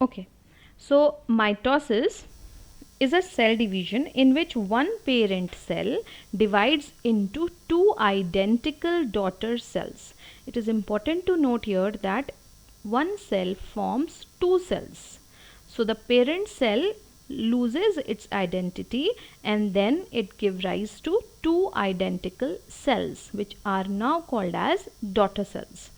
Okay, so mitosis is a cell division in which one parent cell divides into two identical daughter cells. It is important to note here that one cell forms two cells. So the parent cell loses its identity and then it gives rise to two identical cells, which are now called as daughter cells.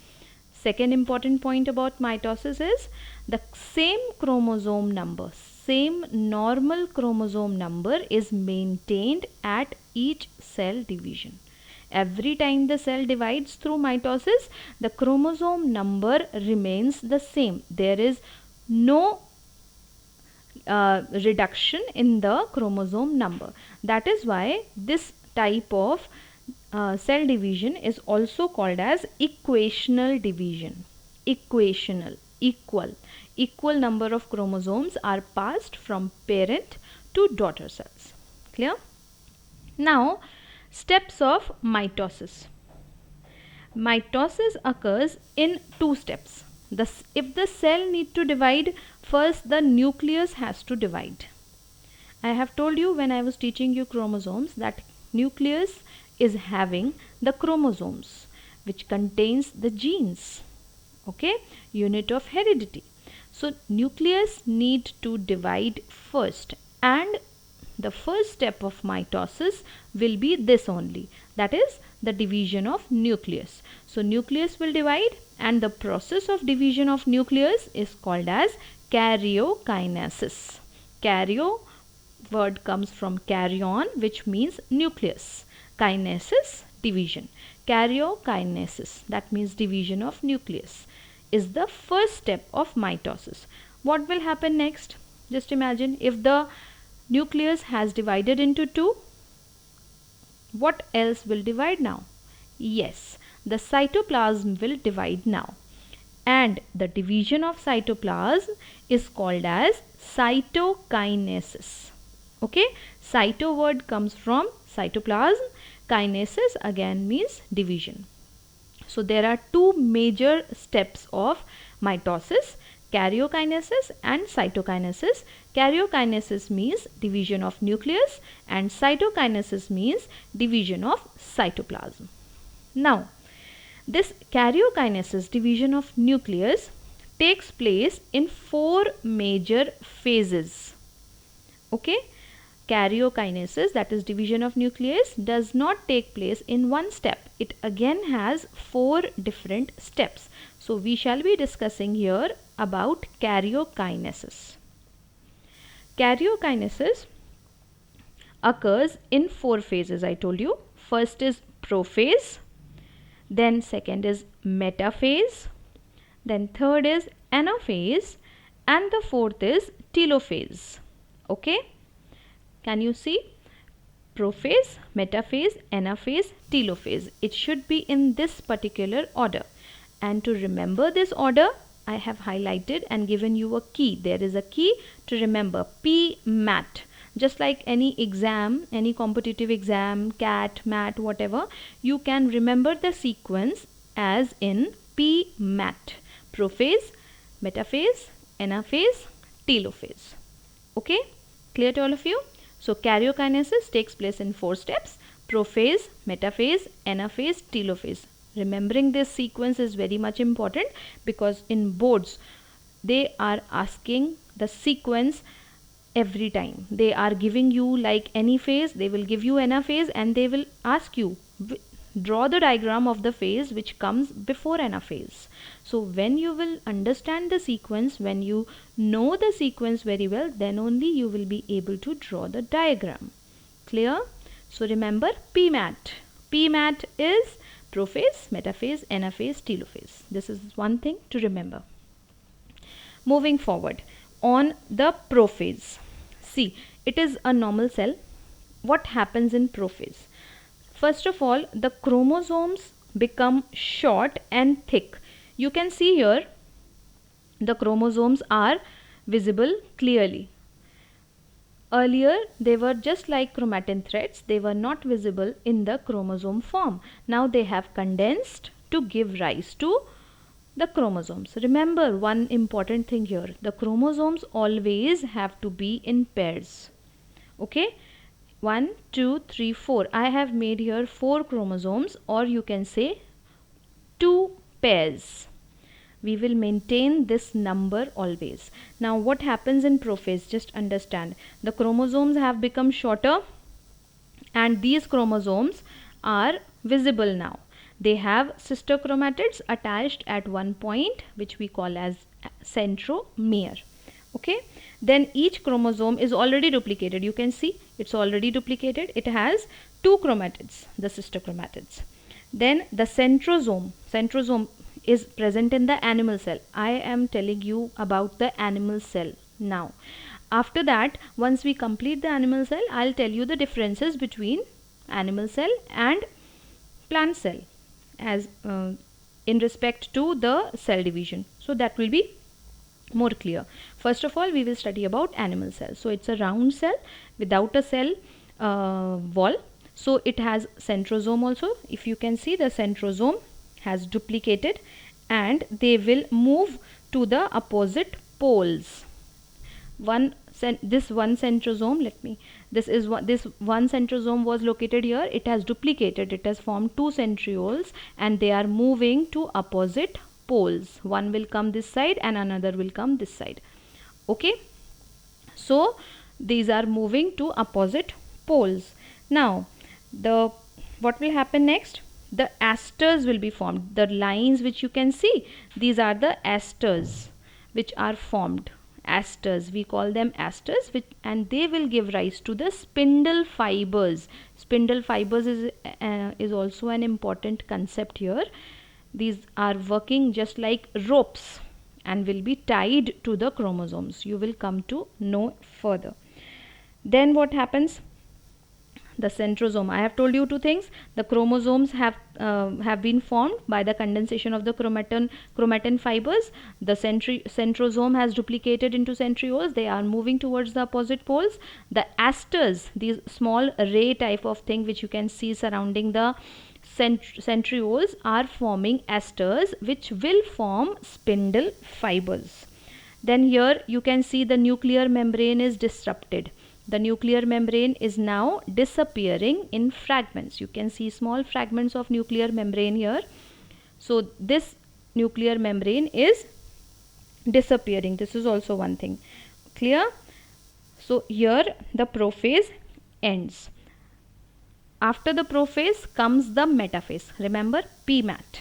Second important point about mitosis is the same chromosome number, same normal chromosome number is maintained at each cell division. Every time the cell divides through mitosis, the chromosome number remains the same. There is no reduction in the chromosome number. That is why this type of cell division is also called as equational division. Equational, equal number of chromosomes are passed from parent to daughter cells. Clear? Now, steps of mitosis. Mitosis occurs in two steps. If the cell need to divide, first the nucleus has to divide. I have told you when I was teaching you chromosomes that nucleus is having the chromosomes which contains the genes, okay, unit of heredity. So nucleus need to divide first, and the first step of mitosis will be this only, that is the division of nucleus. So nucleus will divide, and the process of division of nucleus is called as karyokinesis. Karyo word comes from karyon, which means nucleus. Kinesis, division. Karyokinesis, that means division of nucleus, is the first step of mitosis. What will happen next? Just imagine if the nucleus has divided into two, what else will divide now? Yes, the cytoplasm will divide now. And the division of cytoplasm is called as cytokinesis. Okay, cyto word comes from cytoplasm. Kinesis again means division. So there are two major steps of mitosis: karyokinesis and cytokinesis. Karyokinesis means division of nucleus and cytokinesis means division of cytoplasm. Now, this karyokinesis, division of nucleus, takes place in four major phases. Okay, karyokinesis, that is division of nucleus, does not take place in one step. It again has four different steps. So we shall be discussing here about karyokinesis. Karyokinesis occurs in four phases, I told you. First is prophase, then second is metaphase, then third is anaphase, and the fourth is telophase. Okay, can you see? Prophase, metaphase, anaphase, telophase. It should be in this particular order. And to remember this order, I have highlighted and given you a key. There is a key to remember, PMAT. Just like any exam, any competitive exam, CAT, MAT, whatever, you can remember the sequence as in PMAT. Prophase, metaphase, anaphase, telophase. Okay, clear to all of you? So karyokinesis takes place in four steps: prophase, metaphase, anaphase, telophase. Remembering this sequence is very much important because in boards they are asking the sequence every time. They are giving you like any phase, they will give you anaphase and they will ask you draw the diagram of the phase which comes before anaphase. So when you will understand the sequence, when you know the sequence very well, then only you will be able to draw the diagram. Clear? So remember PMAT. PMAT is prophase, metaphase, anaphase, telophase. This is one thing to remember. Moving forward on the prophase. See, it is a normal cell. What happens in prophase? First of all, the chromosomes become short and thick. You can see here the chromosomes are visible clearly. Earlier they were just like chromatin threads. They were not visible in the chromosome form. Now they have condensed to give rise to the chromosomes. Remember one important thing here. The chromosomes always have to be in pairs. Okay. 1, 2, 3, 4. I have made here 4 chromosomes, or you can say 2 pairs. We will maintain this number always. Now what happens in prophase? Just understand. The chromosomes have become shorter and these chromosomes are visible now. They have sister chromatids attached at one point, which we call as centromere. Okay, then each chromosome is already duplicated. You can see it's already duplicated. It has 2 chromatids, the sister chromatids. Then the centrosome is present in the animal cell. I am telling you about the animal cell now. After that, once we complete the animal cell, I'll tell you the differences between animal cell and plant cell as in respect to the cell division. So that will be more clear. First of all, we will study about animal cell. So it's a round cell without a cell wall. So it has centrosome also. If you can see, the centrosome has duplicated and they will move to the opposite poles. This one centrosome, this one centrosome was located here. It has duplicated. It has formed 2 centrioles and they are moving to opposite poles. One will come this side and another will come this side. Okay, so these are moving to opposite poles. Now what will happen next? The asters will be formed. The lines which you can see, these are the asters which are formed. Asters, we call them asters, and they will give rise to the spindle fibers. Spindle fibers is also an important concept here. These are working just like ropes and will be tied to the chromosomes. You will come to know further. Then what happens? The centrosome. I have told you 2 things. The chromosomes have been formed by the condensation of the chromatin fibers. The centrosome has duplicated into centrioles. They are moving towards the opposite poles. The asters, these small ray type of thing which you can see surrounding the centrioles, are forming asters which will form spindle fibers. Then here you can see the nuclear membrane is disrupted. The nuclear membrane is now disappearing in fragments. You can see small fragments of nuclear membrane here. So this nuclear membrane is disappearing. This is also one thing. Clear? So here the prophase ends. After the prophase comes the metaphase. Remember PMAT.